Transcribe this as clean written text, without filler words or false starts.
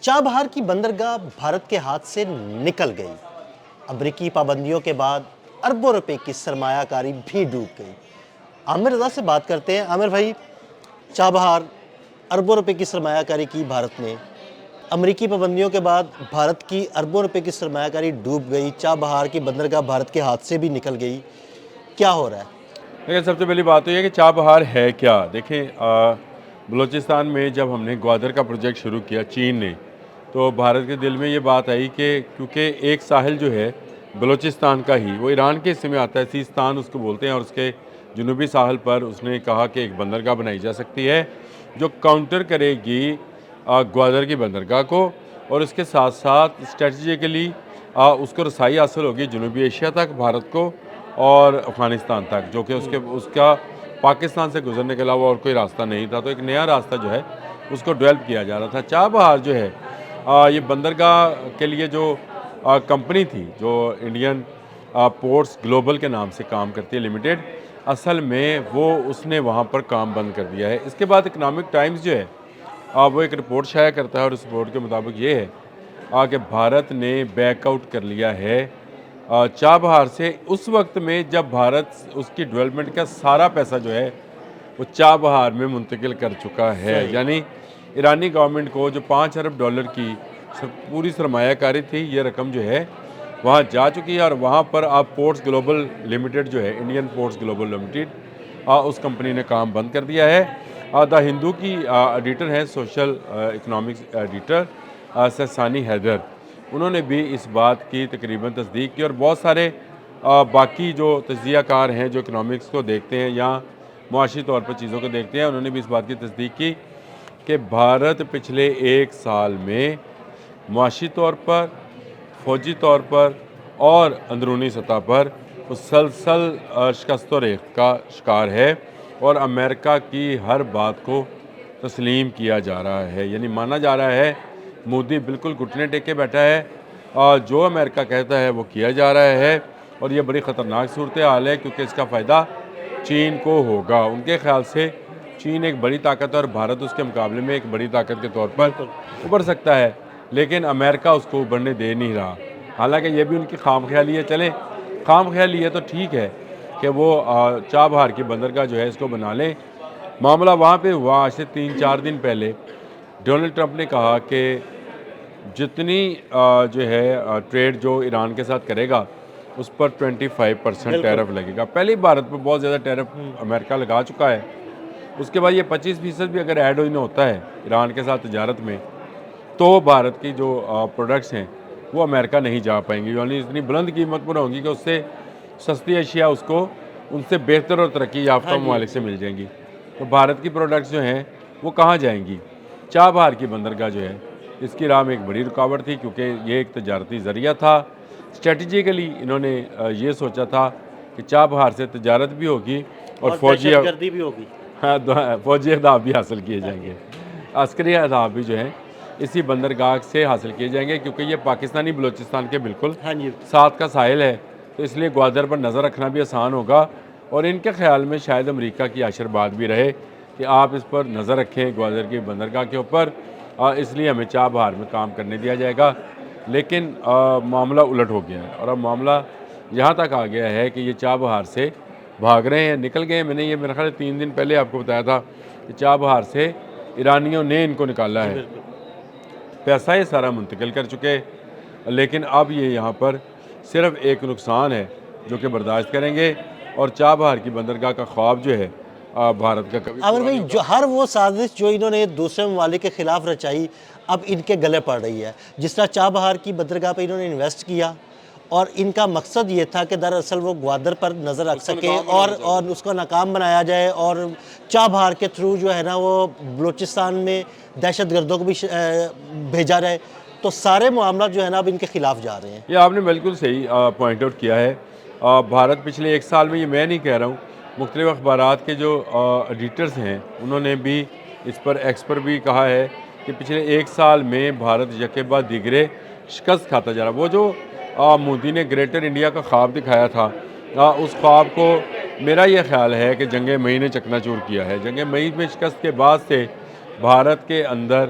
Chabahar کی بندرگاہ بھارت کے ہاتھ سے نکل گئی۔ امریکی پابندیوں کے بعد اربوں روپے کی سرمایہ کاری بھی ڈوب گئی۔ عامر رضا سے بات کرتے ہیں۔ عامر بھائی، چابہار اربوں روپے کی سرمایہ کاری کی بھارت نے، امریکی پابندیوں کے بعد بھارت کی اربوں روپے کی سرمایہ کاری ڈوب گئی، چابہار کی بندرگاہ بھارت کے ہاتھ سے بھی نکل گئی، کیا ہو رہا ہے؟ دیکھیں، سب سے پہلی بات تو یہ کہ چابہار ہے کیا؟ دیکھیں، بلوچستان میں جب ہم نے گوادر کا پروجیکٹ شروع کیا چین نے، تو بھارت کے دل میں یہ بات آئی کہ کیونکہ ایک ساحل جو ہے بلوچستان کا ہی، وہ ایران کے حصے میں آتا ہے، سیستان اس کو بولتے ہیں، اور اس کے جنوبی ساحل پر اس نے کہا کہ ایک بندرگاہ بنائی جا سکتی ہے جو کاؤنٹر کرے گی گوادر کی بندرگاہ کو، اور اس کے ساتھ ساتھ اسٹریٹجیکلی اس کو رسائی حاصل ہوگی جنوبی ایشیا تک بھارت کو اور افغانستان تک، جو کہ اس کا پاکستان سے گزرنے کے علاوہ اور کوئی راستہ نہیں تھا۔ تو ایک نیا راستہ جو ہے اس کو ڈیولپ کیا جا رہا تھا۔ چابہار جو ہے یہ بندرگاہ کے لیے جو کمپنی تھی، جو انڈین پورٹس گلوبل کے نام سے کام کرتی ہے لمیٹڈ، اصل میں وہ اس نے وہاں پر کام بند کر دیا ہے۔ اس کے بعد اکنامک ٹائمز جو ہے وہ ایک رپورٹ شائع کرتا ہے، اور اس رپورٹ کے مطابق یہ ہے کہ بھارت نے بیک آؤٹ کر لیا ہے چابہار سے اس وقت میں جب بھارت اس کی ڈیولپمنٹ کا سارا پیسہ جو ہے وہ چابہار میں منتقل کر چکا ہے۔ صحیح۔ یعنی ایرانی گورنمنٹ کو جو $5 ارب کی پوری سرمایہ کاری تھی، یہ رقم جو ہے وہاں جا چکی ہے، اور وہاں پر آپ پورٹس گلوبل لمیٹڈ جو ہے، انڈین پورٹس گلوبل لمیٹڈ، اس کمپنی نے کام بند کر دیا ہے۔ دا ہندو کی ایڈیٹر ہیں، سوشل اکنامکس ایڈیٹر ثانی حیدر، انہوں نے بھی اس بات کی تقریباً تصدیق کی، اور بہت سارے باقی جو تجزیہ کار ہیں جو اکنامکس کو دیکھتے ہیں یا معاشی طور پر چیزوں کو دیکھتے ہیں، انہوں نے بھی اس بات کی تصدیق کی کہ بھارت پچھلے ایک سال میں معاشی طور پر، فوجی طور پر اور اندرونی سطح پر مسلسل شکست و ریخت کا شکار ہے، اور امریکہ کی ہر بات کو تسلیم کیا جا رہا ہے۔ یعنی مانا جا رہا ہے مودی بالکل گھٹنے ٹیکے بیٹھا ہے، اور جو امریکہ کہتا ہے وہ کیا جا رہا ہے، اور یہ بڑی خطرناک صورتحال ہے کیونکہ اس کا فائدہ چین کو ہوگا۔ ان کے خیال سے چین ایک بڑی طاقت ہے، اور بھارت اس کے مقابلے میں ایک بڑی طاقت کے طور پر ابھر سکتا ہے، لیکن امریکہ اس کو ابھرنے دے نہیں رہا۔ حالانکہ یہ بھی ان کی خام خیالی ہے۔ چلیں، خام خیالی ہے تو ٹھیک ہے کہ وہ چابہار کی بندرگاہ جو ہے اس کو بنا لیں۔ معاملہ وہاں پہ ہوا آج سے 3-4 دن پہلے، ڈونلڈ ٹرمپ نے کہا کہ جتنی جو ہے ٹریڈ جو ایران کے ساتھ کرے گا اس پر 25% ٹیرف لگے گا۔ پہلے بھارت پر بہت زیادہ ٹیرف امریکہ لگا چکا ہے، اس کے بعد یہ 25% بھی اگر ایڈ ہوتا ہے ایران کے ساتھ تجارت میں، تو بھارت کی جو پروڈکٹس ہیں وہ امریکہ نہیں جا پائیں گی، یعنی اتنی بلند قیمت پر ہوں گی کہ اس سے سستی اشیاء اس کو ان سے بہتر اور ترقی یافتہ ممالک سے مل جائیں گی۔ تو بھارت کی پروڈکٹس جو ہیں وہ کہاں جائیں گی؟ چابہار کی بندرگاہ جو ہے اس کی راہ میں ایک بڑی رکاوٹ تھی، کیونکہ یہ ایک تجارتی ذریعہ تھا۔ اسٹریٹجیکلی انہوں نے یہ سوچا تھا کہ چابہار سے تجارت بھی ہوگی اور فوجی گردی بھی ہوگی، فوجی اہداف بھی حاصل کیے جائیں گے، عسکری اہداف بھی جو ہیں اسی بندرگاہ سے حاصل کیے جائیں گے، کیونکہ یہ پاکستانی بلوچستان کے بالکل ساتھ کا ساحل ہے، تو اس لیے گوادر پر نظر رکھنا بھی آسان ہوگا، اور ان کے خیال میں شاید امریکہ کی آشرواد بھی رہے کہ آپ اس پر نظر رکھیں گوادر کی بندرگاہ کے اوپر، اس لیے ہمیں چابہار میں کام کرنے دیا جائے گا۔ لیکن معاملہ الٹ ہو گیا ہے، اور اب معاملہ یہاں تک آ گیا ہے کہ یہ چابہار سے بھاگ رہے ہیں، نکل گئے ہیں۔ میں نے یہ میرے خیال 3 دن پہلے آپ کو بتایا تھا کہ چابہار سے ایرانیوں نے ان کو نکالا ہے، پیسہ یہ سارا منتقل کر چکے، لیکن اب یہ یہاں پر صرف ایک نقصان ہے جو کہ برداشت کریں گے، اور چابہار کی بندرگاہ کا خواب جو ہے بھارت کا کبھی عامر بھائی، جو ہر وہ سازش جو انہوں نے دوسرے ممالک کے خلاف رچائی اب ان کے گلے پڑ رہی ہے۔ جس طرح چابہار کی بندرگاہ پہ انہوں نے انویسٹ کیا، اور ان کا مقصد یہ تھا کہ دراصل وہ گوادر پر نظر رکھ سکے اور اس کو ناکام بنایا جائے، اور چابہار کے تھرو جو ہے نا وہ بلوچستان میں دہشت گردوں کو بھی بھیجا جائے، تو سارے معاملات جو ہے نا اب ان کے خلاف جا رہے ہیں۔ یہ آپ نے بالکل صحیح پوائنٹ آؤٹ کیا ہے۔ بھارت پچھلے ایک سال میں، یہ میں نہیں کہہ رہا ہوں، مختلف اخبارات کے جو ایڈیٹرز ہیں انہوں نے بھی اس پر ایکس پر بھی کہا ہے کہ پچھلے ایک سال میں بھارت یکے بعد دیگرے شکست کھاتا جا رہا۔ وہ جو مودی نے گریٹر انڈیا کا خواب دکھایا تھا، اس خواب کو میرا یہ خیال ہے کہ جنگ مئی نے چکنا چور کیا ہے۔ جنگ مئی میں شکست کے بعد سے بھارت کے اندر